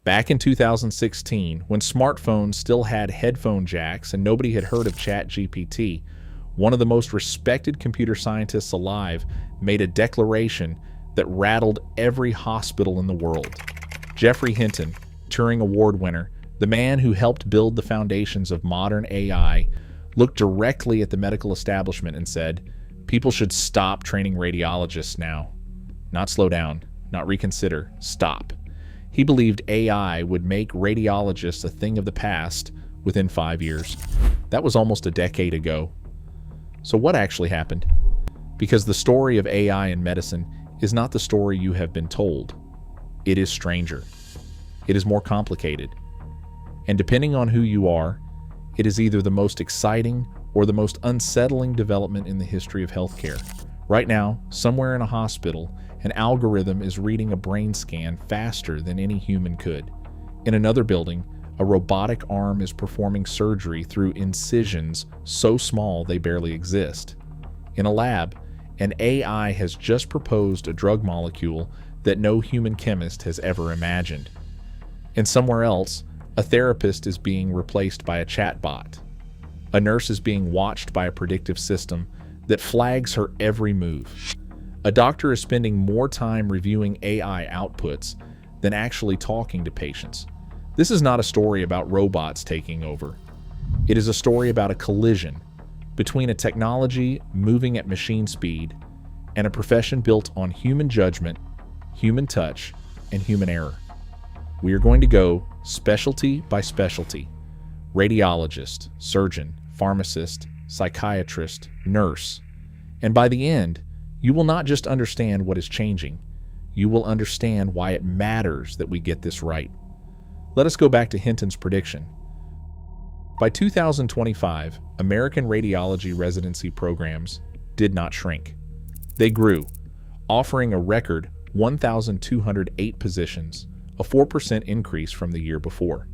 Back in 2016, when smartphones still had headphone jacks and nobody had heard of ChatGPT, one of the most respected computer scientists alive made a declaration that rattled every hospital in the world. Geoffrey Hinton, Turing Award winner, the man who helped build the foundations of modern AI, looked directly at the medical establishment and said, "People should stop training radiologists now. Not slow down, not reconsider, stop." He believed AI would make radiologists a thing of the past within 5 years. That was almost a decade ago. So what actually happened? Because the story of AI in medicine is not the story you have been told. It is stranger. It is more complicated. And depending on who you are, it is either the most exciting or the most unsettling development in the history of healthcare. Right now, somewhere in a hospital, an algorithm is reading a brain scan faster than any human could. In another building, a robotic arm is performing surgery through incisions so small they barely exist. In a lab, an AI has just proposed a drug molecule that no human chemist has ever imagined. And somewhere else, a therapist is being replaced by a chatbot. A nurse is being watched by a predictive system that flags her every move. A doctor is spending more time reviewing AI outputs than actually talking to patients. This is not a story about robots taking over. It is a story about a collision between a technology moving at machine speed and a profession built on human judgment, human touch, and human error. We are going to go specialty by specialty: radiologist, surgeon, pharmacist, psychiatrist, nurse. And by the end, you will not just understand what is changing, you will understand why it matters that we get this right. Let us go back to Hinton's prediction. By 2025, American radiology residency programs did not shrink. They grew, offering a record 1,208 positions, a 4% increase from the year before.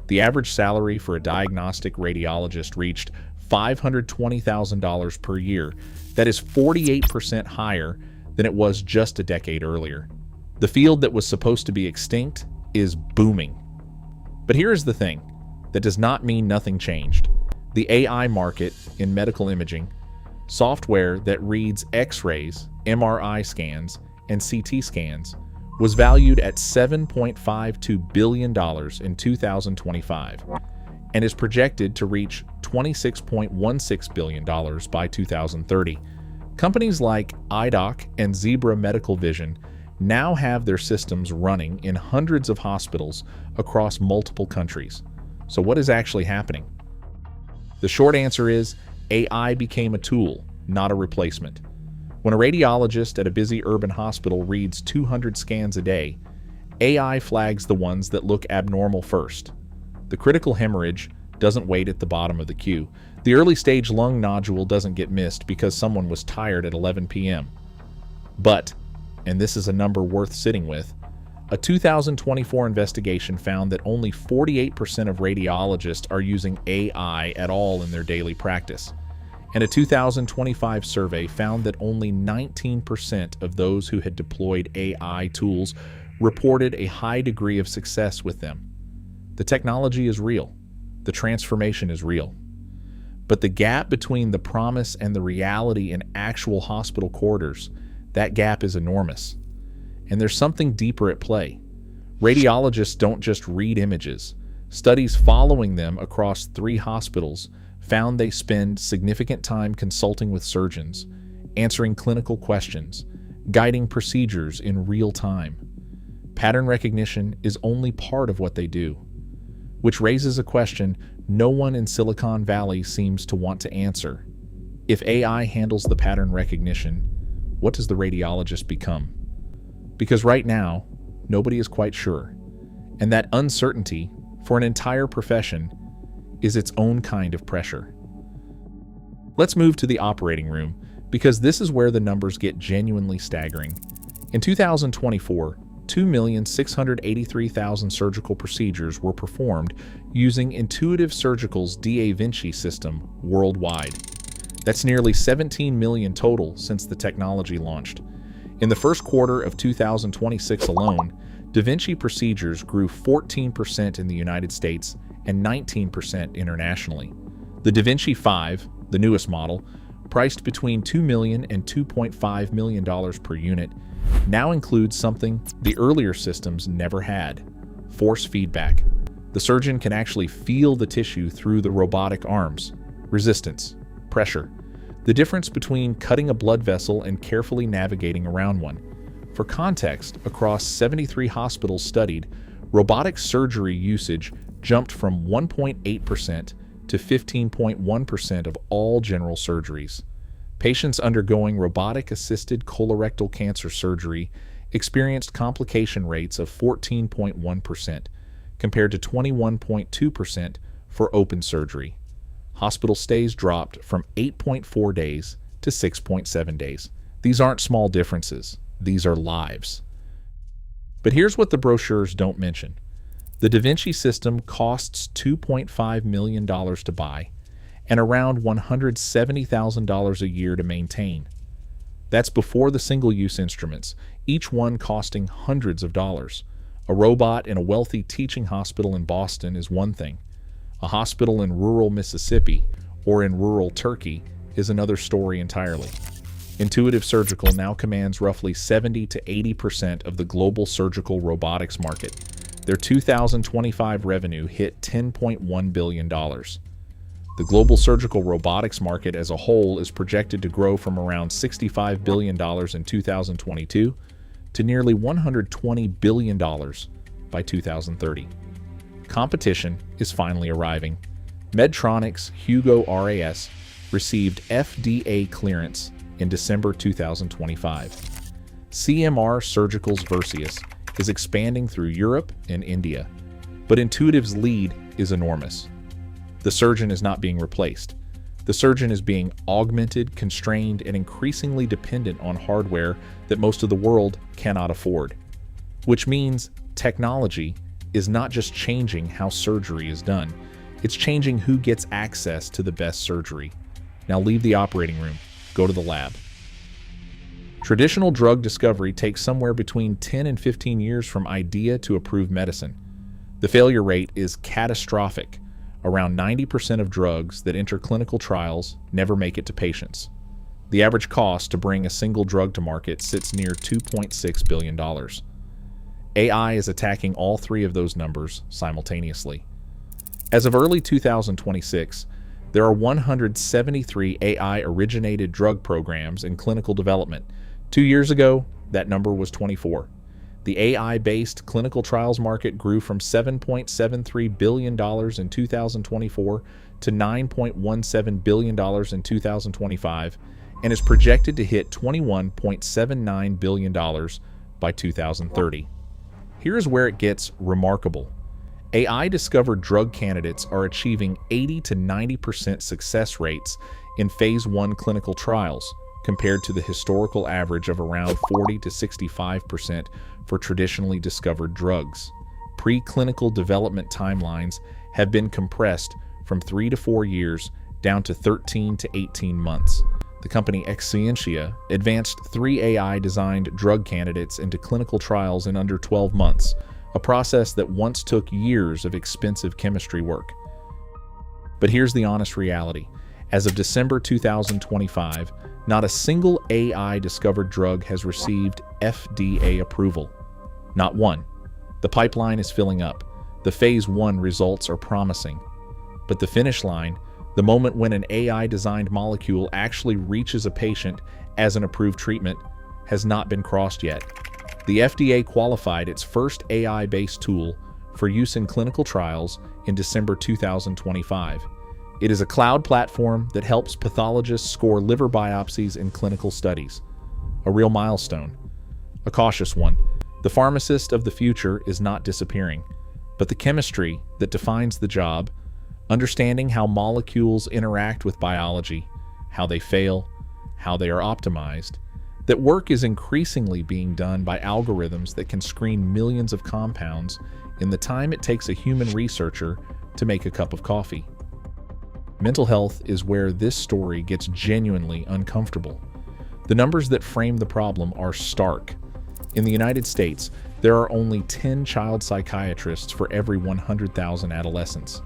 The average salary for a diagnostic radiologist reached $520,000 per year. That is 48% higher than it was just a decade earlier. The field that was supposed to be extinct is booming. But here is the thing: that does not mean nothing changed. The AI market in medical imaging, software that reads X-rays, MRI scans, and CT scans, was valued at $7.52 billion in 2025 and is projected to reach $26.16 billion by 2030. Companies like iDoc and Zebra Medical Vision now have their systems running in hundreds of hospitals across multiple countries. So what is actually happening? The short answer is AI became a tool, not a replacement. When a radiologist at a busy urban hospital reads 200 scans a day, AI flags the ones that look abnormal first. The critical hemorrhage doesn't wait at the bottom of the queue. The early stage lung nodule doesn't get missed because someone was tired at 11 p.m. But, and this is a number worth sitting with, a 2024 investigation found that only 48% of radiologists are using AI at all in their daily practice. And a 2025 survey found that only 19% of those who had deployed AI tools reported a high degree of success with them. The technology is real. The transformation is real. But the gap between the promise and the reality in actual hospital corridors, that gap is enormous. And there's something deeper at play. Radiologists don't just read images. Studies following them across 3 hospitals found they spend significant time consulting with surgeons, answering clinical questions, guiding procedures in real time. Pattern recognition is only part of what they do, which raises a question no one in Silicon Valley seems to want to answer. If AI handles the pattern recognition, what does the radiologist become? Because right now, nobody is quite sure, and that uncertainty for an entire profession is its own kind of pressure. Let's move to the operating room, because this is where the numbers get genuinely staggering. In 2024, 2,683,000 surgical procedures were performed using Intuitive Surgical's Da Vinci system worldwide. That's nearly 17 million total since the technology launched. In the first quarter of 2026 alone, Da Vinci procedures grew 14% in the United States and 19% internationally. The Da Vinci 5, the newest model, priced between $2 million and $2.5 million per unit, now includes something the earlier systems never had: force feedback. The surgeon can actually feel the tissue through the robotic arms. Resistance, pressure, the difference between cutting a blood vessel and carefully navigating around one. For context, across 73 hospitals studied, robotic surgery usage jumped from 1.8% to 15.1% of all general surgeries. Patients undergoing robotic-assisted colorectal cancer surgery experienced complication rates of 14.1%, compared to 21.2% for open surgery. Hospital stays dropped from 8.4 days to 6.7 days. These aren't small differences. These are lives. But here's what the brochures don't mention. The Da Vinci system costs $2.5 million to buy and around $170,000 a year to maintain. That's before the single-use instruments, each one costing hundreds of dollars. A robot in a wealthy teaching hospital in Boston is one thing. A hospital in rural Mississippi or in rural Turkey is another story entirely. Intuitive Surgical now commands roughly 70 to 80% of the global surgical robotics market. Their 2025 revenue hit $10.1 billion. The global surgical robotics market as a whole is projected to grow from around $65 billion in 2022 to nearly $120 billion by 2030. Competition is finally arriving. Medtronic's Hugo RAS received FDA clearance in December 2025. CMR Surgical's Versius is expanding through Europe and India, but Intuitive's lead is enormous. The surgeon is not being replaced. The surgeon is being augmented, constrained, and increasingly dependent on hardware that most of the world cannot afford. Which means technology is not just changing how surgery is done, it's changing who gets access to the best surgery. Now leave the operating room, go to the lab. Traditional drug discovery takes somewhere between 10 and 15 years from idea to approved medicine. The failure rate is catastrophic. Around 90% of drugs that enter clinical trials never make it to patients. The average cost to bring a single drug to market sits near $2.6 billion. AI is attacking all three of those numbers simultaneously. As of early 2026, there are 173 AI-originated drug programs in clinical development. 2 years ago, that number was 24. The AI-based clinical trials market grew from $7.73 billion in 2024 to $9.17 billion in 2025 and is projected to hit $21.79 billion by 2030. Here's where it gets remarkable. AI-discovered drug candidates are achieving 80 to 90% success rates in Phase 1 clinical trials, compared to the historical average of around 40 to 65% for traditionally discovered drugs. Preclinical development timelines have been compressed from 3 to 4 years down to 13 to 18 months. The company Exscientia advanced 3 AI-designed drug candidates into clinical trials in under 12 months, a process that once took years of expensive chemistry work. But here's the honest reality. As of December 2025, not a single AI-discovered drug has received FDA approval. Not one. The pipeline is filling up. The Phase 1 results are promising. But the finish line, the moment when an AI-designed molecule actually reaches a patient as an approved treatment, has not been crossed yet. The FDA qualified its first AI-based tool for use in clinical trials in December 2025. It is a cloud platform that helps pathologists score liver biopsies in clinical studies. A real milestone. A cautious one. The pharmacist of the future is not disappearing, but the chemistry that defines the job, understanding how molecules interact with biology, how they fail, how they are optimized, that work is increasingly being done by algorithms that can screen millions of compounds in the time it takes a human researcher to make a cup of coffee. Mental health is where this story gets genuinely uncomfortable. The numbers that frame the problem are stark. In the United States, There are only 10 child psychiatrists for every 100,000 adolescents.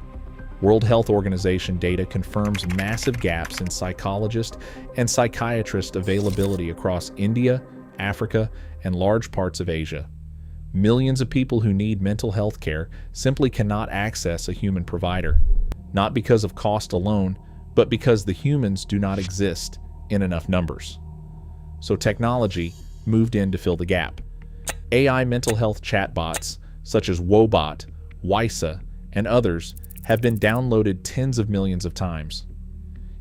World Health Organization data confirms massive gaps in psychologist and psychiatrist availability across India, Africa, and large parts of Asia. Millions of people who need mental health care simply cannot access a human provider, not because of cost alone, but because the humans do not exist in enough numbers. So technology moved in to fill the gap. AI mental health chatbots, such as Wobot, Wysa, and others, have been downloaded tens of millions of times.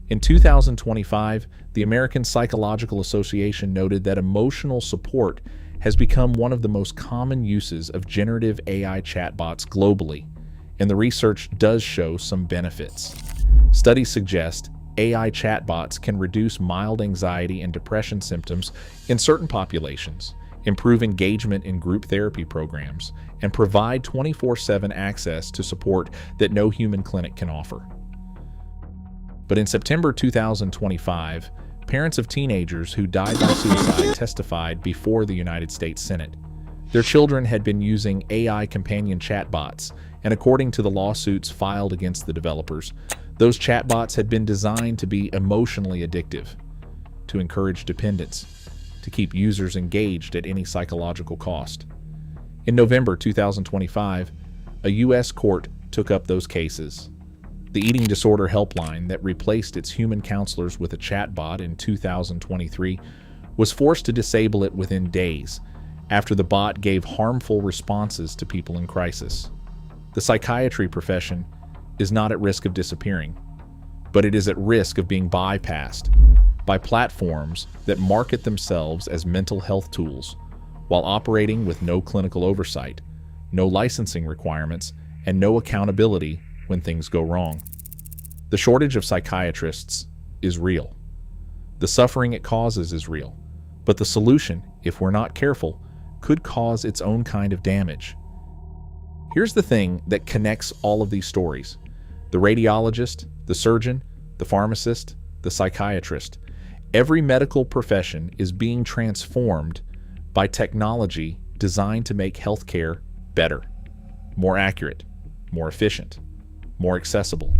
In 2025, the American Psychological Association noted that emotional support has become one of the most common uses of generative AI chatbots globally, and the research does show some benefits. Studies suggest AI chatbots can reduce mild anxiety and depression symptoms in certain populations, improve engagement in group therapy programs, and provide 24/7 access to support that no human clinic can offer. But in September 2025, parents of teenagers who died by suicide testified before the United States Senate. Their children had been using AI companion chatbots, and according to the lawsuits filed against the developers, those chatbots had been designed to be emotionally addictive, to encourage dependence, to keep users engaged at any psychological cost. In November 2025, a U.S. court took up those cases. The eating disorder helpline that replaced its human counselors with a chatbot in 2023 was forced to disable it within days after the bot gave harmful responses to people in crisis. The psychiatry profession is not at risk of disappearing, but it is at risk of being bypassed by platforms that market themselves as mental health tools while operating with no clinical oversight, no licensing requirements, and no accountability when things go wrong. The shortage of psychiatrists is real. The suffering it causes is real, but the solution, if we're not careful, could cause its own kind of damage. Here's the thing that connects all of these stories: the radiologist, the surgeon, the pharmacist, the psychiatrist. Every medical profession is being transformed by technology designed to make healthcare better, more accurate, more efficient, more accessible.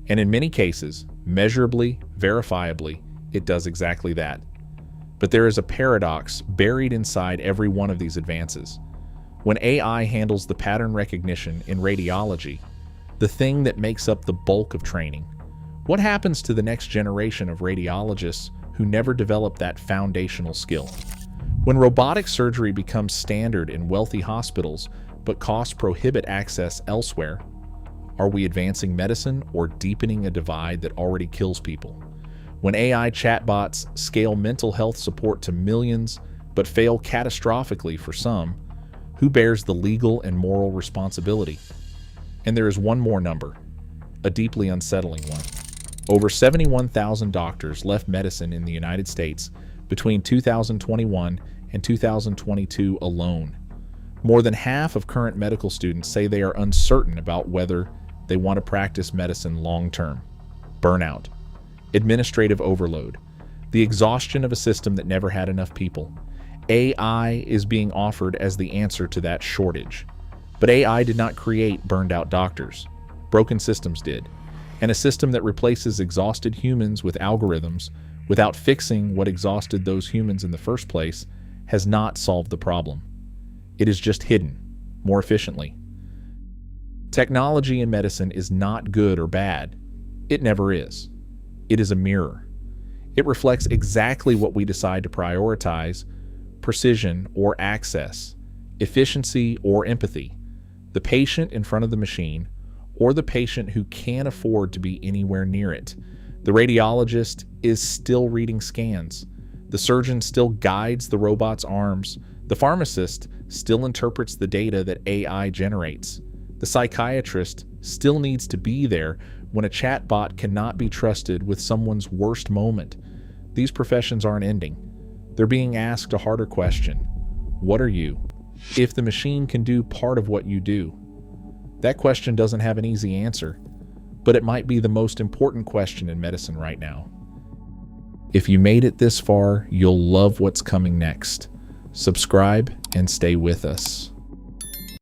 And in many cases, measurably, verifiably, it does exactly that. But there is a paradox buried inside every one of these advances. When AI handles the pattern recognition in radiology, the thing that makes up the bulk of training, what happens to the next generation of radiologists who never developed that foundational skill? When robotic surgery becomes standard in wealthy hospitals but costs prohibit access elsewhere, are we advancing medicine or deepening a divide that already kills people? When AI chatbots scale mental health support to millions but fail catastrophically for some, who bears the legal and moral responsibility? And there is one more number, a deeply unsettling one. Over 71,000 doctors left medicine in the United States between 2021 and 2022 alone. More than half of current medical students say they are uncertain about whether they want to practice medicine long-term. Burnout, administrative overload, the exhaustion of a system that never had enough people. AI is being offered as the answer to that shortage. But AI did not create burned-out doctors. Broken systems did. And a system that replaces exhausted humans with algorithms without fixing what exhausted those humans in the first place has not solved the problem. It is just hidden, more efficiently. Technology in medicine is not good or bad. It never is. It is a mirror. It reflects exactly what we decide to prioritize: precision or access, efficiency or empathy, the patient in front of the machine, or the patient who can't afford to be anywhere near it. The radiologist is still reading scans. The surgeon still guides the robot's arms. The pharmacist still interprets the data that AI generates. The psychiatrist still needs to be there when a chatbot cannot be trusted with someone's worst moment. These professions aren't ending. They're being asked a harder question. What are you? If the machine can do part of what you do. That question doesn't have an easy answer, but it might be the most important question in medicine right now. If you made it this far, you'll love what's coming next. subscribe, and stay with us.